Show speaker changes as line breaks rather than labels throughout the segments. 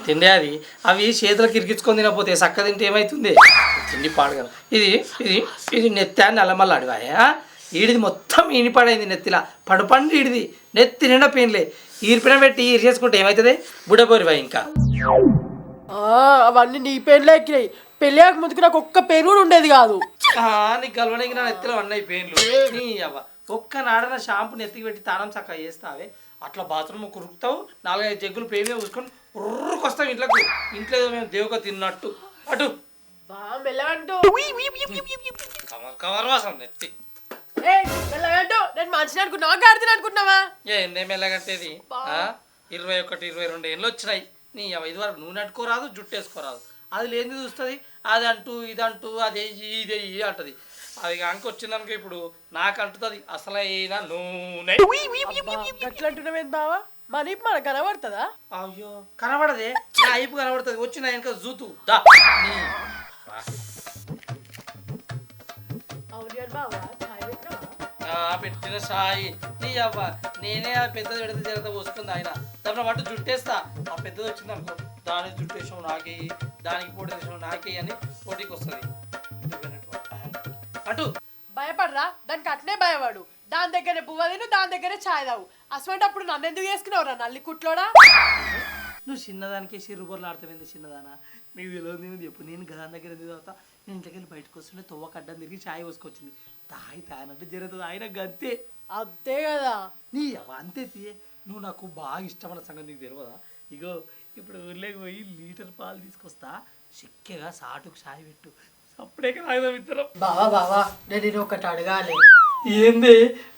తిండే అది అవి చేతులకు ఇరికించుకొని తినకపోతే చక్క తింటే ఏమవుతుంది తిండి పాడుగా ఇది ఇది ఇది నెత్తి అని నల్లమల్ల అడివాయా ఈడిది మొత్తం ఈనిపాడైంది నెత్తిలా పండు ఈడిది నెత్తి నిండా పెయిన్లే ఈర్పిన పెట్టి చేసుకుంటే ఏమవుతుంది బుడపోరివా ఇంకా
అవన్నీ నీ పెయిన్లో ఎక్కినాయి పెళ్ళి ముందుకు నాకు ఒక్క పెయిన్ కూడా ఉండేది కాదు
నీకు గలవడానికి నా నెత్తిలో అన్నయ్య పెయిన్లు నీ అవ్వ ఒక్క నాడన షాంపూ నెత్తికి పెట్టి తానం చక్కగా చేస్తావే అట్లా బాత్రూమ్ కురుకుతావు 4-5 జగ్గులు పెయిన్ చూసుకొని ఉర్రుకొస్తావు ఇంట్లో ఏదో మేము దేవుగా తిన్నట్టు అటు కవర్వాసం నెత్తి
నేను మంచిగా అనుకున్నా ఆడుతున్నా అనుకుంటున్నావా
ఏందే మెల్లగంటేది 21, 22 ఏళ్ళు వచ్చినాయి నీ ఇది వరకు నూనె అట్టుకోరాదు జుట్టు వేసుకోరాదు అది లేని చూస్తుంది అది అంటూ ఇదంటూ అది ఇది అంటది అది అంక వచ్చిందనుకో ఇప్పుడు నాకు అంటుతుంది అసలైన నూనె
అట్లా అంటున్నావేం బావా మరి మన కనబడుతుందా
అయ్యో కనబడదే నా అయిపు కనబడుతుంది వచ్చి నా వెనక జూతు పెట్టిన సాయి నీ అవ్వ నేనే ఆ పెద్దది పెడితే జరగ పోసుకుంది ఆయన దాని పట్టు జుట్టేస్తా ఆ పెద్దది వచ్చింది అనుకో దానికి జుట్టేసాం నాకే దానికి పోటీ వేసాం నాకే అని పోటీకి వస్తుంది అటు
భయపడరా దానికి అట్నే భయపడు దాని దగ్గరే పువ్వ తిను దాని దగ్గరే ఛాయ్ తావు అసలు అప్పుడు నన్ను ఎందుకు చేసుకున్నావురా నల్లి కుట్లోడా
నువ్వు చిన్నదానికి సిరుబొర్లు ఆడతావు చిన్నదానా నీకు తెలియదు నేను చెప్పు నేను దాని దగ్గర ఎందుకు తాగుతా నేను ఇంట్లోకి వెళ్ళి బయటకు వస్తుంటే తొవ్వ కడ్డం తిరిగి ఛాయ్ పోసుకొచ్చింది తాగినట్టు జరుగుతుంది ఆయన గంతే
అంతే కదా
నీ అంతే తీయే నువ్వు నాకు బాగా ఇష్టమైన సంగతి నీకు తెలియదా ఇగో ఇప్పుడు ఊర్లోకి పోయి లీటర్ పాలు తీసుకొస్తా చిక్కగా సాటుకు ఛాయ్ పెట్టు అప్పుడే తాగుదాం ఇద్దరం
బావా నేను ఒకటి అడగాలి
ఏంది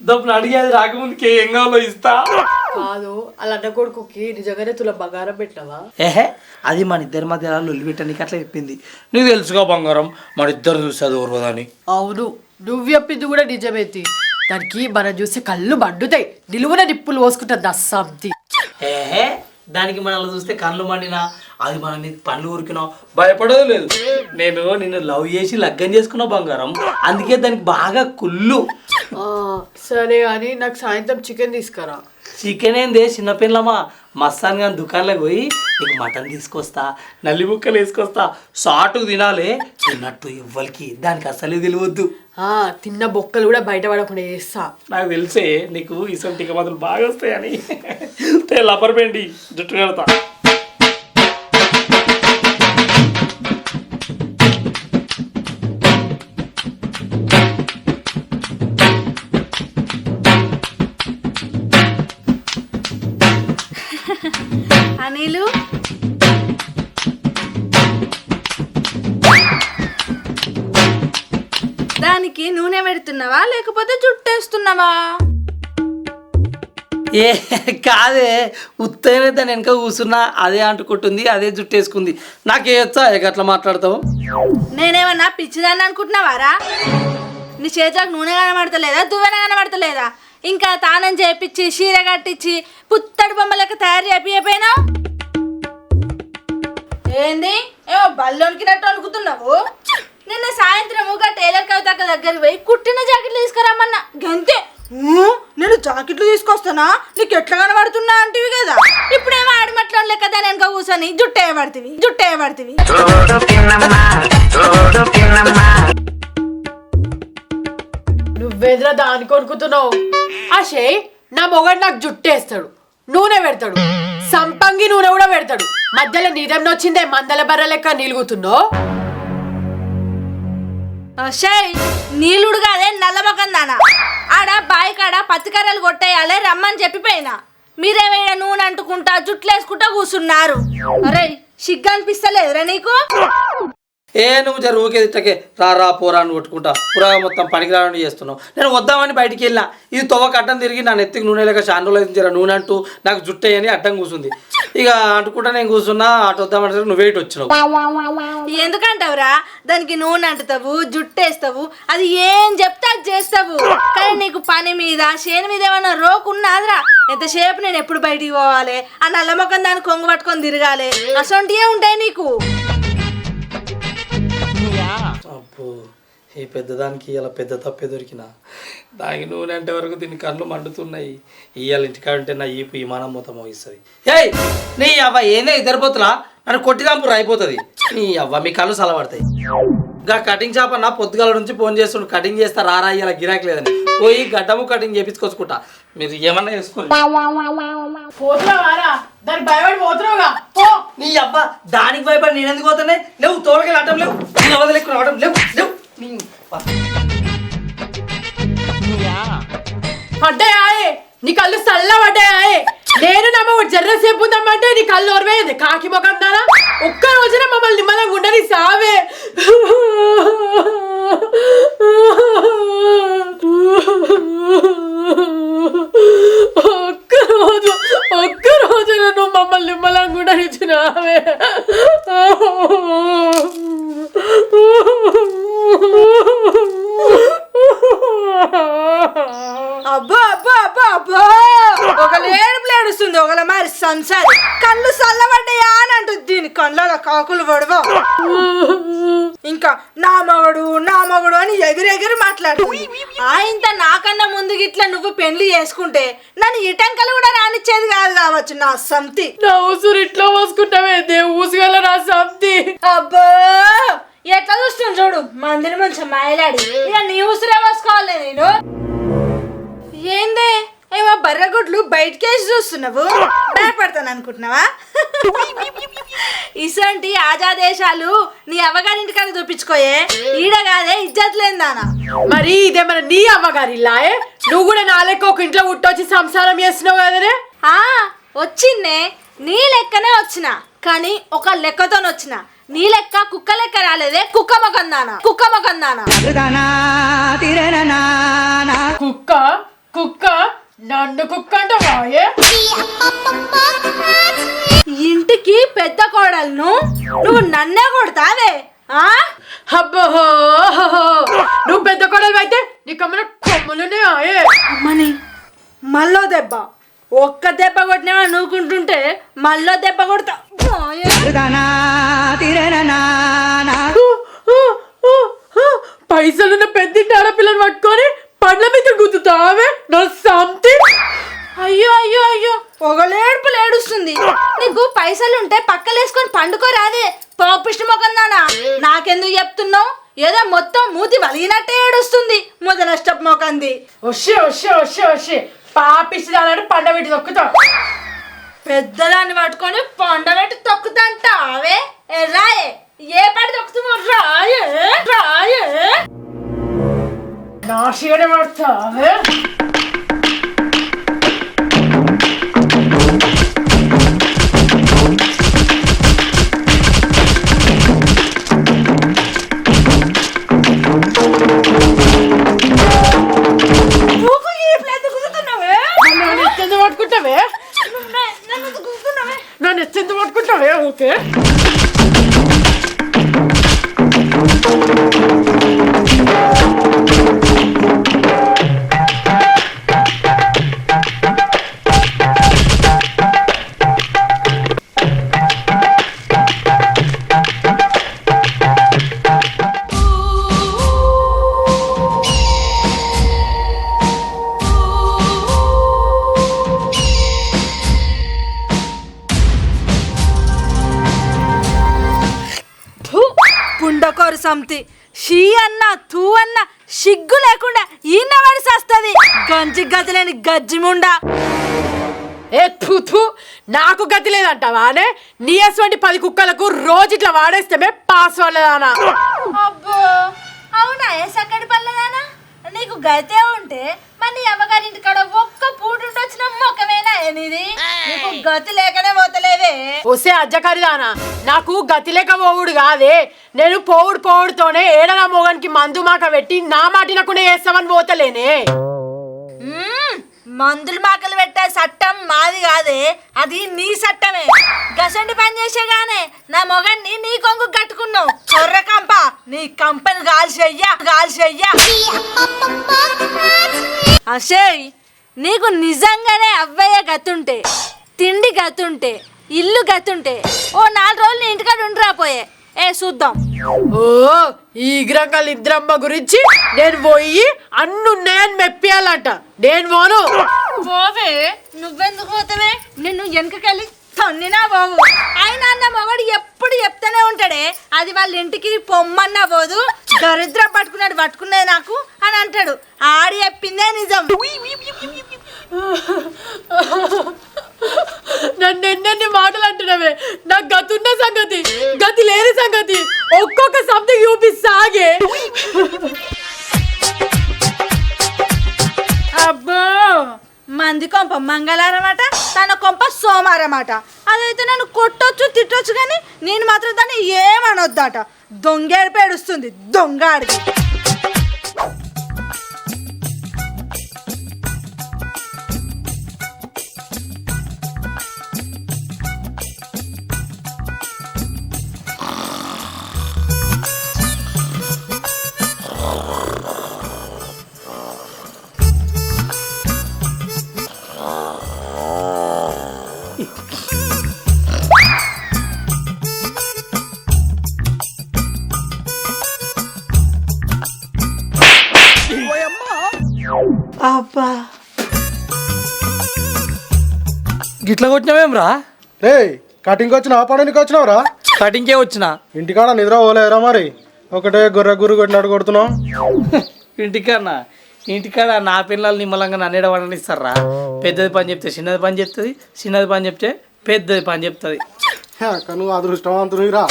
దప్పుడు అడిగేది రాకముందుకే ఏం కావాలో ఇస్తా
కాదు అలా అన్న కొడుకుకి నిజంగానే తుల బంగారం పెట్టినవా
ఏహే అది మన ఇద్దరి మధ్య లొల్లి పెట్టడానికి అట్లా చెప్పింది నీకు తెలుసుగా బంగారం మన ఇద్దరు చూసేది ఓర్వదని
అవును నువ్వు చెప్పింది కూడా నిజమేతి దానికి మనం చూస్తే కళ్ళు మండుతాయి నిలువున నిప్పులు పోసుకుంటుంది అస్సాంతి
ఏహే దానికి మనల్ని చూస్తే కళ్ళు మండినా అది మన మీద పళ్ళు ఊరికినా భయపడదు లేదు నేను నిన్ను లవ్ చేసి లగ్గం చేసుకున్నా బంగారం అందుకే దానికి బాగా కుళ్ళు
సరే అని నాకు సాయంత్రం చికెన్ తీసుకురా
చికెన్ ఏందే చిన్నపిల్లమా మస్తాన్ కానీ దుకాణంలోకి పోయి నీకు మటన్ తీసుకొస్తా నల్లి ముక్కలు వేసుకొస్తా షార్ట్కు తినాలి తిన్నట్టు ఇవ్వలికి దానికి అసలే తెలియవద్దు
తిన్న బొక్కలు కూడా బయట పడకుండా చేస్తా
నాకు తెలిసే నీకు ఇసం టిక మాత్రం బాగా వస్తాయని లబ్బర్ పెండి జుట్టు కడతా
అనిలు దానికి నూనె పెడుతున్నావా లేకపోతే జుట్టేస్తున్నావా
ఏ కాదే ఉత్తైన దాని వెనక కూర్చున్నా అదే అంటుకుంటుంది అదే జుట్టేసుకుంది నాకేచ్చా అట్లా మాట్లాడతావు
నేనేమన్నా పిచ్చిదాన్ని అనుకుంటున్నావారా నీ చేతులకు నూనె కనబడతలేదా దువ్వెన కనబడతలేదా ఇంకా తానం చేపించి చీర కట్టించి పుత్తడి బొమ్మ లెక్క తయారు చేపిపోయినావు ఏంది ఏమో బల్లోనికినట్టు అనుకుతున్నావు నిన్న సాయంత్రం టైలర్ కవితక్క దగ్గరికి పోయి కుట్టిన జాకెట్లు తీసుకురామన్నా గంతే నేను జాకెట్లు తీసుకొస్తానా నీకు ఎట్లా కనబడుతున్నా అంటివి కదా ఇప్పుడేమో ఆడిమట్లో లెక్క దాని వెనక కూర్చొని జుట్టేయబడుతుంది
నువ్వేదిరా దాని కొనుక్కుతున్నావు అషే నా మొగడు నాకు జుట్టేస్తాడు నూనె పెడతాడు సంపంగి నూనె కూడా పెడతాడు మధ్యలో నీదేం వచ్చిందే మందల బర్ర లెక్క నిలుగుతున్నావు
నీళ్ళుడు కాదే నల్లమొకం దానా ఆడ బాయి కాడ పత్తికర్రలు కొట్టేయాలి రమ్మని చెప్పిపోయినా మీరేమైనా నూనె అంటుకుంటా జుట్లు వేసుకుంటా కూర్చున్నారు అరే సిగ్గు అనిపిస్తలేదురా నీకు
నువ్వు జర ఊకే ఇట్టకే రా పోరా అని కొట్టుకుంటా పురా మొత్తం పనికి రావడం చేస్తున్నావు నేను వద్దామని బయటికి వెళ్ళినా ఇది తొవ్వ కట్టం తిరిగి నా నెత్తికి నూనె లేక చాండ్రోలు జర నూనె అంటూ నాకు జుట్టు అని అడ్డం కూర్చుంది ఇక అంటుకుంటా నేను కూర్చున్నా అటు వద్దామంటే నువ్వు వెయిట్ వచ్చినావు
ఎందుకంటావురా దానికి నూనె అంటుతావు జుట్టేస్తావు అది ఏం చెప్తే అది చేస్తావు కానీ నీకు పని మీద చేను మీద ఏమన్నా రోకున్నాదిరా ఎంతసేపు నేను ఎప్పుడు బయటికి పోవాలి ఆ నల్లమొక్కని దాన్ని కొంగు పట్టుకొని తిరగాలి అసొంటివే ఉంటాయి నీకు
అబ్బో ఈ పెద్దదానికి ఇలా పెద్ద తప్పే దొరికినా దానికి నూనె అంటే వరకు దీని కళ్ళు మండుతున్నాయి ఇవాళ ఇంటికాడ ఉంటే నా ఈపు విమానం మొత్తం మోగిస్తుంది ఏయ్ నీ అవ్వ ఏందే ఇద్దరు పోతులా అని కొట్టిదాంపురు అయిపోతుంది. నీ అవ్వ మీ కళ్ళు సలబడతాయి. గా కటింగ్ షాప్ అన్న పొద్దుగాల నుంచి ఫోన్ చేస్తుండు, కటింగ్ చేస్తా రారా ఇలా గిరాకి లేదని. పోయి గడ్డము కటింగ్ చేపించుకొచ్చుకుంటా. మీరు ఏమన్నా చేసుకోండి.
పోతున్నావారా దానికి భయపడి పోతున్నావుగా
నీ అబ్బ దానికి భయపడి నేను ఎందుకు పోతానే? లేవు తోలకి ఆటం లేవు, నీ అవదలెక్కువ ఆటం లేవు లేవు.
పడ్డాయే నీ కళ్ళు చల్ల పడ్డాయే. నేను నమ్మ జర్రసేపు ఉందమ్మంటే నీ కళ్ళు ఓర్వేది కాకి మొఖం దానా. ఒక్క రోజున మమ్మల్ని నిమ్మలంగా ఉండని సావే. ఒక్క రోజున నువ్వు మమ్మల్ని నిమ్మలంగా ఉండనిచ్చినావే.
అబ్బా అబ్బా అబ్బా అబ్బా ఒకళ్ళు ఏడుపులు ఏడుస్తుంది, ఒకళ్ళ మరి సంసారి కళ్ళు చల్లబడ్డాయా అని అంటుంది. దీని కళ్ళలో కాకులు పడవా. ఇంకా నా మగడు అని ఎగిరెగిరి మాట్లాడుతుంది. ఇంత నాకన్నా ముందు గిట్లా నువ్వు పెళ్లి చేసుకుంటే నన్ను ఇటంకలు కూడా రానిచ్చేది కాదు కావచ్చు నా సంతి.
నా ఊసురు ఇట్లా పోసుకుంటావే ఊసుగల నా సంతి.
అబ్బా ఎట్లా చూస్తుంది చూడు, మందిని మంచి మాయలాడి. ఇక నీ ఉసిరే పోసుకోవాలి. నేను ఏందే ఏమో బర్రగుడ్లు బయటకేసి చూస్తున్నావు, భయపడతాను అనుకుంటున్నావా? ఇసంటి ఆజాదేశాలు నీ అవ్వగారింటి కాడ చూపించుకోయే, ఈడ కాదే ఇజ్జత్ లేదానా.
మరి ఇదేమన్నా నీ అమ్మగారి ఇల్లాయే? నువ్వు కూడా నా లెక్క ఒక ఇంట్లో ఉట్టొచ్చి సంసారం చేస్తున్నావు కదనే.
వచ్చిందే నీ లెక్కనే వచ్చిన, కానీ ఒక లెక్కతో వచ్చిన. నీ లెక్క కుక్క లెక్క రాలేదే, కుక్క మొకందానా.
కుక్క కుక్క నన్ను కుక్క అంటావాయే?
ఇంటికి పెద్ద కోడలను నువ్వు నన్నే కొడతావే.
అబ్బో నువ్వు పెద్ద కోడలు అయితే నీకమ్మన కొమ్ములునే ఆయే.
అమ్మని మళ్ళో దెబ్బ, ఒక్క దెబ్బ కొట్టినా నువ్వుకుంటుంటే మళ్ళో దెబ్బ కొడతా.
పైసలున్న పెద్దింటి ఆడపిల్లని పట్టుకొని పండ్ల మీద గుద్దుతావే నా సంతి.
అయ్యో అయ్యో అయ్యో ఒకలేడుపులు ఏడుస్తుంది. నీకు పైసలుంటే పక్కలేసుకొని పండుకోరాదే పాపిష్టి మొకందానా. నాకెందుకు చెప్తున్నావు? ఏదో మొత్తం మూతి వలిగినట్టే ఏడుస్తుంది ముదనష్టపు మొకంది.
వచ్చే పాపిష్టి పండబెట్టి తొక్కుతావు.
పెద్దదాన్ని పట్టుకొని పండబెట్టి తొక్కుతంటావే. రాయే ఏ పడి తొక్కుతున్నావు? రాయే
నా చీడ పడతావే. పట్టుకుంటావే నన్ను ఎత్తెందు పట్టుకుంటావే. ఓకే
పుండకోరు సంతి షీ అన్న తూ అన్న సిగ్గు లేకుండా ఈయన వాడి సస్తది. గంజి గదిలేని గజ్జిముండా.
ఏ థూ నాకు గతి లేదంటావా అనే? నీ అటువంటి 10 కుక్కలకు రోజు ఇట్లా వాడేస్తే పాస్ వాళ్ళదానా.
అబ్బో అవునా ఏ సక్కడి పల్లదానా. నీకు గతే ఉంటే మరి నీ అమ్మగారింటి కాడ ఒక్క పూట వచ్చిన మొక్కమేనా నీది? నీకు గతి లేకనే పోతలేవే.
వస్తే అజ్జకరిదానా నాకు గతి లేక పోవుడు కాదే. నేను పోవుడుతోనే ఏడనా మోగానికి మందు మాక పెట్టి నా మాటినకుండా వేస్తామని పోతలేనే.
మందులు మాకలు పెట్టే చట్టం మాది కాదే, అది నీ చట్టమే. గసండి పని చేసేగానే నా మొగన్ని నీ కొంగు కట్టుకున్నావు. చొర్ర కంప నీ కంపెనీ గాల్చెయ్యా. అషయ్ నీకు నిజంగానే అవ్వయ్య గతుంటే, తిండి గతుంటే, ఇల్లు గతుంటే ఓ 4 రోజులు ఇంటికాడ ఉండిరాపోయే. చూద్దాం.
ఓ ఈ గ్రంథాలు ఇద్దరమ్మ గురించి నేను పోయి అన్నున్నాయని మెప్పియాలంట. నేను పోను.
పోవే నువ్వెందుకు పోతావే? నిన్ను వెనకకెళ్ళి తన్నినా పోవు. అయినా అన్న మొగడు ఎప్పుడు చెప్తానే ఉంటాడే, అది వాళ్ళ ఇంటికి పొమ్మన్నా పోదు, దరిద్రం పట్టుకున్నది నాకు అని అంటాడు. ఆడి చెప్పిందే నిజం.
నన్ను ఎన్నెన్ని మాటలు అంటున్నావే, నాకు గతి ఉన్న సంగతి, గతి లేని సంగతి ఒక్కొక్క సంథింగ్ చూపిస్తాగే.
అబ్బో, మంది కొంప మంగళవారం అట, తన కొంప సోమవారం అట. అదైతే నన్ను కొట్టొచ్చు తిట్టొచ్చు, కానీ నేను మాత్రం దాన్ని ఏమనొద్దట. దొంగేడు పేడుస్తుంది, దొంగ ఆడికి.
అబ్బా గిట్ల కొట్టినావేం రా?
రే కటింగ్కి వచ్చిన పడానికి వచ్చినావురా?
కటింగ్కే వచ్చిన.
ఇంటికాడ నిద్ర పోలేదురా మరి? ఒకటే గుర్ర కొట్టినట్టు కొడుతున్నావు.
ఇంటికాడ నా పిల్లలు నిమ్మలంగా నన్నేడ వండనిస్తారా? పెద్దది పని చెప్తే చిన్నది పని చెప్తుంది, చిన్నది పని చెప్తే పెద్దది పని చెప్తుంది.
నువ్వు అదృష్టవంతునిరా.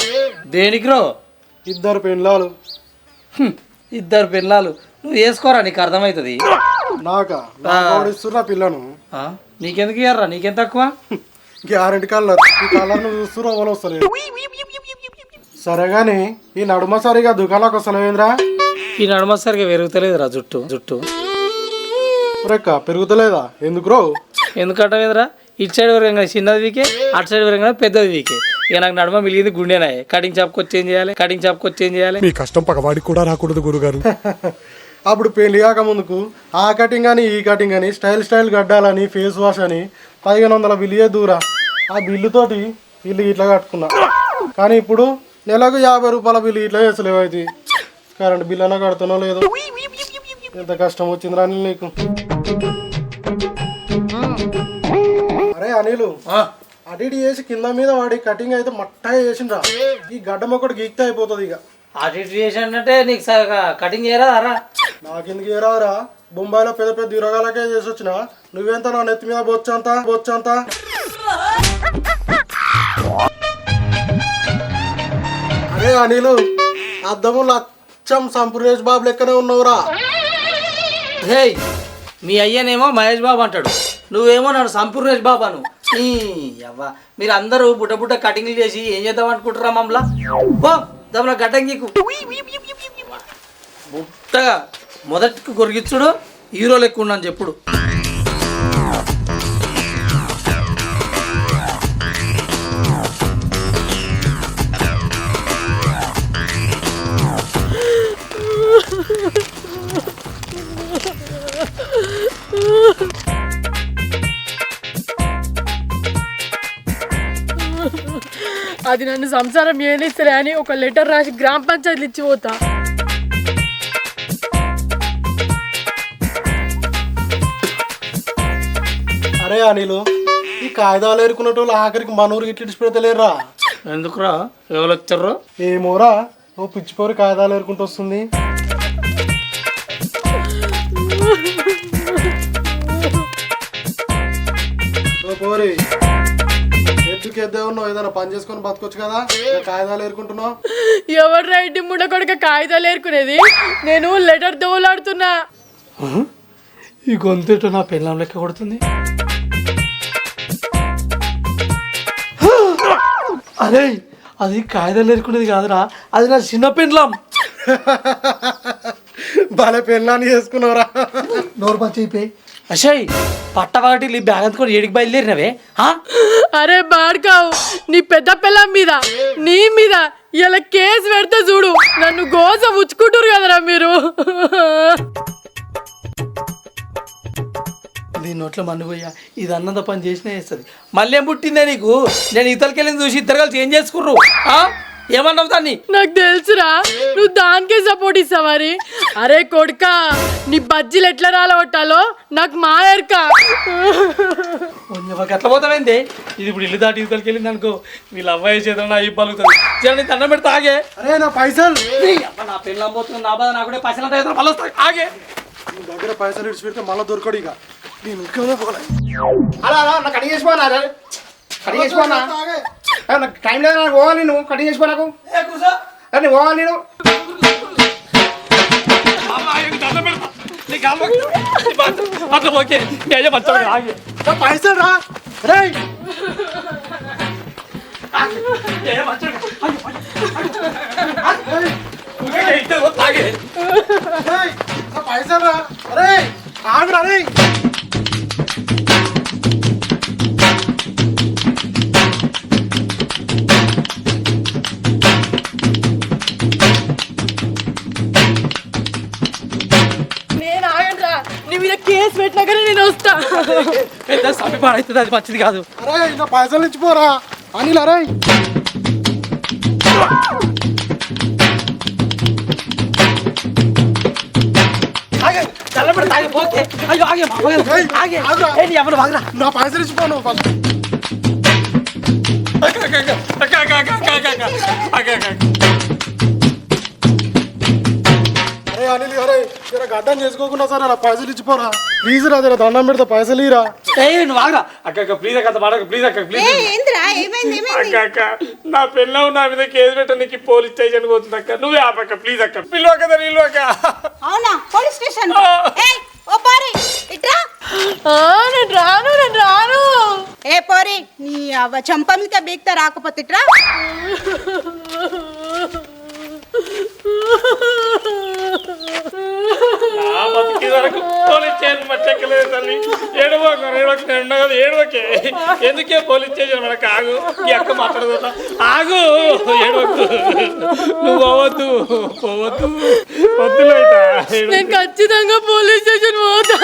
దేనికి రో?
ఇద్దరు పెళ్ళాలు.
ఇద్దరు పిల్లలు నువ్వు వేసుకోరా, నీకు అర్థమవుతుంది.
ఇస్తున్నా పిల్లను.
నీకెందుకు ఇయ్యారా? నీకెంత తక్కువ?
Guarantee colour. ఈ కలర్ నువ్వు చూస్తున్నా వాళ్ళు వస్తలేదు. సరే గాని ఈ నడుమ సరిగా దుకాణాలకు వస్తలేదురా?
ఈ నడుమ సరిగా పెరుగుతలేదురా జుట్టు.
రెక్క పెరుగుతలేదా? ఎందుకు రో?
ఎందుకంటేరా, ఇటు సైడ్ వరకు చిన్నది వీకే, అటు సైడ్ వరకు పెద్దది వీకే. ఇక నాకు నడుమ మిలిగింది గుండెనాయి. కటింగ్ షాప్కి వచ్చి ఏం చేయాలి?
మీ కష్టం పగవాడికి కూడా రాకూడదు గురుగారు.
అప్పుడు పెళ్లి కాక ముందుకు ఆ కటింగ్ అని ఈ కటింగ్ అని స్టైల్ గడ్డాలని ఫేస్ వాష్ అని 1500 బిల్లు దూరా. ఆ బిల్లుతోటి ఇల్లు ఇట్లా కట్టుకున్నా. కానీ ఇప్పుడు నెలకు 50 రూపాయల బిల్లు ఇట్లా వేసలేవు. అయితే కరెంట్ బిల్ అన్నా కడుతున్నా లేదో. ఎంత కష్టం వచ్చిందిరా అనిల్ నీకు. అరే అనిలు, అటు ఇటు చేసి కింద మీద వాడి కటింగ్ అయితే మట్టగా చేసిండ్రా. ఈ గడ్డం ఒకటి గీక్తే అయిపోతుంది. ఇక
అటు ఇటు చేసినట్టే నీకు కటింగ్ చేయరారా?
నాకెందుకు ఏరాదురా? బొంబాయిలో పెద్ద దిరగాలకే చేసి వచ్చిన. నువ్వెంత నా నెత్తి మీద బొచ్చంతా. అరే అనిలు, అద్దములు అచ్చం సంపూర్ణేష్ బాబు లెక్కనే ఉన్నావురా.
హే, మీ అయ్యనేమో మహేష్ బాబు అంటాడు, నువ్వేమో నన్ను సంపూర్ణేష్ బాబు అను. అవ్వ, మీరు అందరూ బుట్ట కటింగ్లు చేసి ఏం చేద్దాం అనుకుంటారా మమ్మల్ని? బో దమ్మున గడ్డంగికు బుట్టగా మొదటికి కొరిగిచ్చుడు హీరో లెక్క ఉన్నాను చెప్పుడు.
అది నన్ను సంసారం ఏనిస్తలే అని ఒక లెటర్ రాసి గ్రామ పంచాయతీలు ఇచ్చిపోతా.
అరే అనిలు, ఈ కాగితాలు ఏరుకున్నట్టు ఆఖరికి మనూరు ఇట్లు ఇడిచిపెడతలేరురా.
ఎందుకురా? ఎవరు వచ్చారు?
ఏమోరా, ఓ పిచ్చిపోరి కాగితాలు ఏరుకుంటూ వస్తుంది. పోరి ఎద్దుకెద్దే ఉన్నావు, ఏదైనా పని చేసుకొని బతకొచ్చు కదా. కాగితాలు ఏరుకుంటున్నావు.
ఎవరు రైట్ ముడ కొడుక కాగితాలు ఏరుకునేది? నేను లెటర్ దోలాడుతున్నా.
ఈ గొంతు నా పెళ్ళం లెక్క కొడుతుంది. అరే, అది కాగితాలు ఏరుకునేది కాదురా, అది నా చిన్న పెళ్ళం.
భలే పెళ్ళాన్ని చేసుకున్నావురా.
నోరు పచ్చి అషయ్, పట్టవాటి బ్యాగ్ అందుకొని ఏడికి బయలుదేరినవే?
అరే బాడ్కావు, నీ పెద్ద పిల్లం మీద నీ మీద ఇలా కేసు పెడితే చూడు, నన్ను గోస ఉచ్చుకుంటారు కదరా మీరు.
దీని నోట్లో మన్ను పోయా, ఇది అన్నంత పని చేసినా చేస్తుంది. మళ్ళీ ఏం పుట్టిందే నీకు? నేను ఇతలకెళ్ళి చూసి ఇద్దరు కలిసి ఏం చేసుకుర్రు? ఏమన్నావు దాన్ని?
నాకు తెలుసురా నువ్వు దానికే సపోర్ట్ ఇస్తావు మరి. అరే కొడుక నీ బజ్జీలు ఎట్లా రాలగొట్టాలో నాకు మాయర్క.
ఎట్లా పోతావేంది? ఇది ఇప్పుడు ఇల్లు దాటి ఇద్దరికి వెళ్ళింది అనుకో, వీళ్ళు అవ్వాయి చేతులు నా ఈ పలుకుతుంది. జర దండం పెడితే ఆగే.
అరే నా పైసలు
నా పెళ్ళి అమ్మబోతుంది, నా బాధ నాకు పైసలు అంటే మళ్ళీ వస్తాయి. ఆగే.
నీ దగ్గర పైసలు ఇడిచి పెడితే మళ్ళీ దొరకడు ఇక. నేను ఇంకనే పోలే.
అలా నాకు కటింగ్ చేసుకోనా కటింగ్ చేసుకోనా నాకు టైం లేదు, నాకు పోవాలి. నువ్వు కటింగ్ చేసుకో, నాకు నేను పోవాలి. నేను
అట్లా ఓకే ఆగే.
నా పైసలు రా. రే నా పైసలు రా. అరే ఆగురా. రే
నేను ఆగండ్రా, నీ మీద కేసు పెట్టినాకనే నేను వస్తా.
పెద్ద సమీపాడు అవుతుంది, అది మంచిది కాదు.
అరే నా పైసలు ఇచ్చిపోరా అనిల్. అరే
ఆగే. చల్లబడి తాగే పోతే అయ్యో ఆగే. ఆగే ఏంటి ఎవరు బాగా
నా పైసలు ఇచ్చిపోను ఫస్ట్. అరే అనిల్ అరే జర గడ్డం చేసుకోకుండా సరే నా పైసలు ఇచ్చిపోరా ప్లీజ్ రా. జర దండం పెడితే పైసలు ఇరా.
నువ్వు ఆగరా. అక్క ప్లీజ్ అక్క మాడక ప్లీజ్ అక్క ప్లీజ్.
ఏంద్రా ఏమైంది ఏమైంది?
అక్క నా పెళ్ళం నా మీద కేసు పెట్టడానికి పోలీస్ స్టేషన్ పోతుంది అక్క. నువ్వే ఆపక్క ప్లీజ్ అక్క. పిల్లు అక్క నీళ్ళు అక్క.
అవునా పోలీస్ స్టేషన్? ఏయ్ ఓ పోరి ఇట్రా.
నేను రాను.
ఏ పోరి నీ అవ్వ చంప మీద బీక్తా రాకపోతే ఇట్రా.
నా బతికి వరకు పోలీస్ స్టేషన్ మర్చెక్కలేదు తల్లి. ఏడవకే. ఎందుకే పోలీస్ స్టేషన్ మనకు? ఆగు, ఈ అక్క మాట్లాడదా. ఆగు, ఏడవకు. నువ్వు పోవద్దు వద్దులే.
నేను ఖచ్చితంగా పోలీస్ స్టేషన్ పోతా.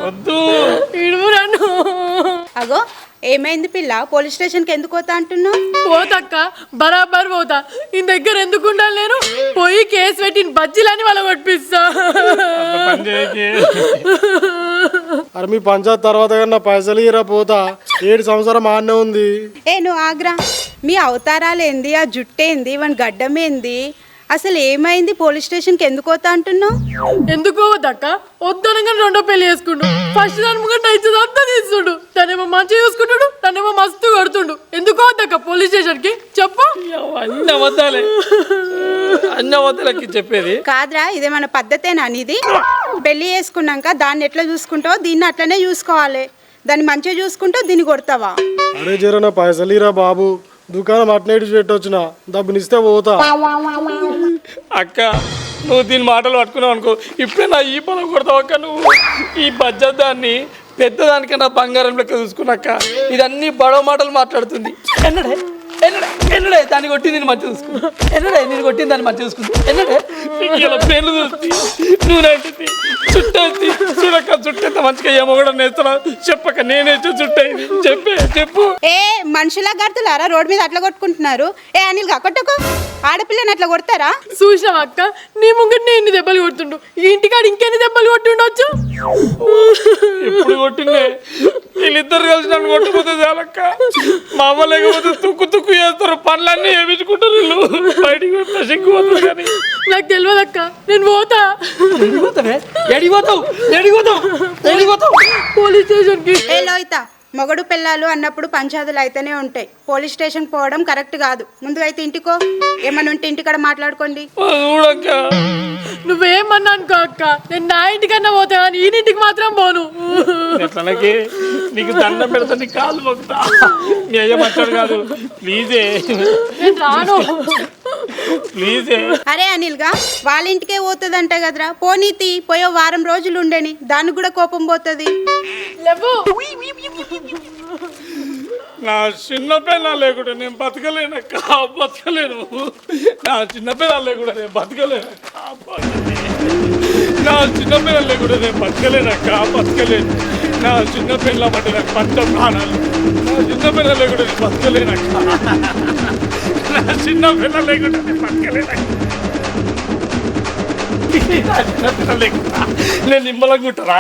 వద్దు
ఇడుము నన్ను.
అగో ఏమైంది పిల్ల? పోలీస్ స్టేషన్కి ఎందుకు పోతా అంటున్నావు?
పోతక్క బరాబర్ పోతా. ఈ దగ్గర ఎందుకు ఉండాలి? నేను పోయి కేసు పెట్టిన బజ్జీలని వాళ్ళ కొట్టిస్తా.
అరే మీ పంచాయత్ తర్వాత నా పైసలు ఇరా పోతా. 7 సంవత్సరం ఆడనే ఉంది.
ఏ నువ్వు ఆగ్రా. మీ అవతారాలు ఏంది, ఆ జుట్టేంది, వాని గడ్డం ఏంది, అసలు ఏమైంది? పోలీస్ స్టేషన్కి ఎందుకు పోతా అంటున్నావు?
ఎందుకు పోవద్దక్క? వద్దనగా రెండో పెళ్లి చేసుకుంటు. ఫస్ట్ దాని ముంగట ఇచ్చేది అంతా తీస్తుండు. తనేమో మంచిగా చూసుకుంటాడు, తనేమో మస్తు కొడుతుండు. ఎందుకు పోవద్దక్క పోలీస్ స్టేషన్కి చెప్పు?
అన్ని అబద్ధాలకి చెప్పేది
కాదురా, ఇదేమన్నా పద్ధతేనా నీది? పెళ్లి చేసుకున్నాక దాన్ని ఎట్లా చూసుకుంటావో దీన్ని అట్లనే చూసుకోవాలి. దాన్ని మంచిగా చూసుకుంటావు, దీన్ని కొడతావా?
అరే జర నా పైసలు ఇరా బాబు. దుకాణం అట్నే ఇడిచి పెట్టొచ్చిన, డబ్బునిస్తే పోతా.
అక్క నువ్వు దీని మాటలు పట్టుకున్నావు అనుకో, ఇప్పుడే నా ఈ పొలం కొడతావు అక్క. నువ్వు ఈ బజ్జదాన్ని పెద్దదానికన్నా బంగారం లెక్క చూసుకున్నాక ఇదన్నీ బడవ మాటలు మాట్లాడుతుంది. ఎన్నడే దాన్ని కొట్టింది నేను మంచిగా చూసుకుంటా. నేను కొట్టింది దాన్ని మంచిగా చూసుకుంటా. ఇలా పేర్లు చూస్తుంది, నువ్వు నచ్చింది చుట్టేది చూడక్క. చుట్టూ ఎంత మంచిగా ఏమో కూడా నేస్తున్నా చెప్పక్క. నేనేస్తే చుట్టేది చెప్పు.
ఏ మనుషులా గడుతులారా రోడ్ మీద అట్లా కొట్టుకుంటున్నారు? ఏ అనిల్ కొట్టకు, ఆడపిల్లని అట్లా కొడతారా?
చూసినావా అక్క, నీ ముంగట ఎన్ని దెబ్బలు కొడుతుండు, ఈ ఇంటికాడ ఇంకెన్ని దెబ్బలు కొట్టుండొచ్చు.
ఎప్పుడు కొట్టిందే? వీళ్ళిద్దరు కలిసి నన్ను కొట్టుకుపోతే చాలక్క. మా అమ్మ లేకపోతే తుక్కు చేస్తారు, పనులన్నీ వేయించుకుంటారు వీళ్ళు. బయటికి వస్తా సిగ్గుపోతుంది. కానీ
నాకు తెలియదక్క, నేను పోతా.
ఎడిపోతావు
పోలీస్ స్టేషన్కి.
ఏ లోయిత, మొగడు పిల్లలు అన్నప్పుడు పంచాయతీలు అయితేనే ఉంటాయి. పోలీస్ స్టేషన్కి పోవడం కరెక్ట్ కాదు. ముందుగా అయితే ఇంటికో, ఏమన్నా ఉంటే ఇంటికాడ మాట్లాడుకోండి.
చూడక్క,
నువ్వేమన్నా అనుకో అక్క, నేను నా ఇంటికన్నా పోతా కానీ ఈ ఇంటికి మాత్రం పోను.
ఎట్లనకి నీకు దండం పెడతా, నీ కాలు మొక్కుతా. నీ అయ్య మాట్లాడు కాదు, ప్లీజే
నేను రాను.
ప్లీజే.
అరే అనిల్ గా వాళ్ళ ఇంటికే పోతుందంట కదరా, పోనీతి. పోయో వారం రోజులు ఉండని, దానికి కూడా కోపం పోతుంది.
లేవు.
నా చిన్న పిల్లలు లేకుండా నేను బతకలేనక్క, బతకలేను. నా చిన్న పిల్లలు లేకుండా నేను బతకలేనక్క, నా చిన్న పిల్లలు లేకుండా నేను బతకలేనక్క, బతకలేను.
నా చిన్న పిల్ల పట్టి నాకు పంచ ప్రాణాలు. నా చిన్న పిల్ల లేకుండా నేను బతకలేనక్క. నా చిన్న పిల్ల లేకుండా నేను బతకలేనక్క. నా చిన్న పిల్ల లేకుండా నేను నిమ్మలంగా ఉంటారా?